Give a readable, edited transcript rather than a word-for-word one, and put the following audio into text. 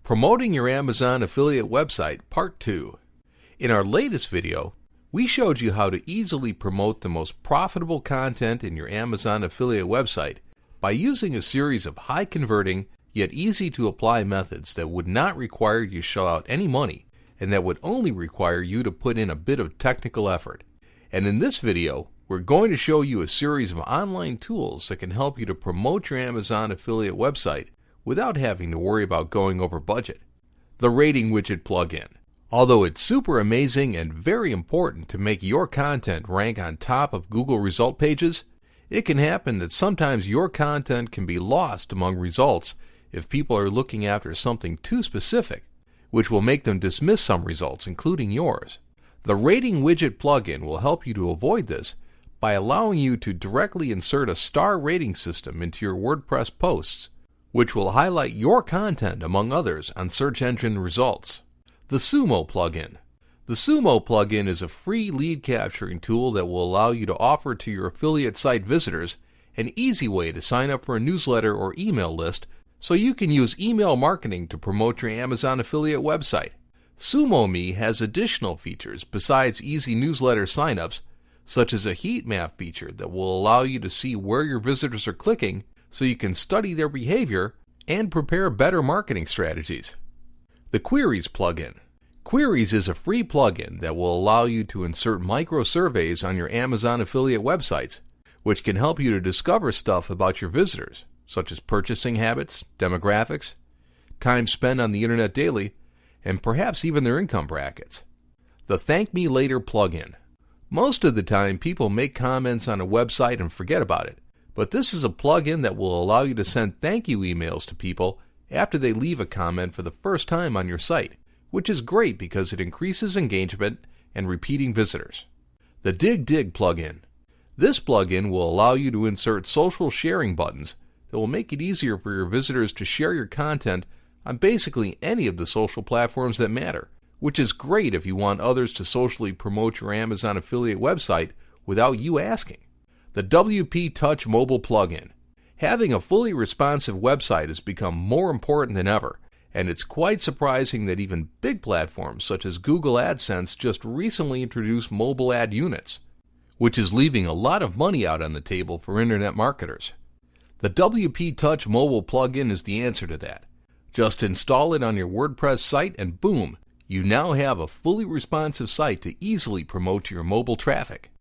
Promoting your Amazon affiliate website, Part 2. In our latest video, we showed you how to easily promote the most profitable content in your Amazon affiliate website by using a series of high-converting yet easy-to-apply methods that would not require you to shell out any money and that would only require you to put in a bit of technical effort. And in this video, we're going to show you a series of online tools that can help you to promote your Amazon affiliate website without having to worry about going over budget. The Rating Widget plugin. Although it's super amazing and very important to make your content rank on top of Google result pages, it can happen that sometimes your content can be lost among results if people are looking after something too specific, which will make them dismiss some results, including yours. The Rating Widget plugin will help you to avoid this by allowing you to directly insert a star rating system into your WordPress posts, which will highlight your content among others on search engine results. The Sumo Plugin. The Sumo Plugin is a free lead capturing tool that will allow you to offer to your affiliate site visitors an easy way to sign up for a newsletter or email list so you can use email marketing to promote your Amazon affiliate website. SumoMe has additional features besides easy newsletter signups, such as a heat map feature that will allow you to see where your visitors are clicking so you can study their behavior and prepare better marketing strategies. The Queries plugin. Queries is a free plugin that will allow you to insert micro surveys on your Amazon affiliate websites, which can help you to discover stuff about your visitors, such as purchasing habits, demographics, time spent on the internet daily, and perhaps even their income brackets. The Thank Me Later plugin. Most of the time, people make comments on a website and forget about it. But this is a plugin that will allow you to send thank you emails to people after they leave a comment for the first time on your site, which is great because it increases engagement and repeating visitors. The Digg plugin. This plugin will allow you to insert social sharing buttons that will make it easier for your visitors to share your content on basically any of the social platforms that matter, which is great if you want others to socially promote your Amazon affiliate website without you asking. The WP Touch mobile plugin. Having a fully responsive website has become more important than ever, and it's quite surprising that even big platforms such as Google AdSense just recently introduced mobile ad units, which is leaving a lot of money out on the table for internet marketers. The WP Touch mobile plugin is the answer to that. Just install it on your WordPress site and boom, you now have a fully responsive site to easily promote your mobile traffic.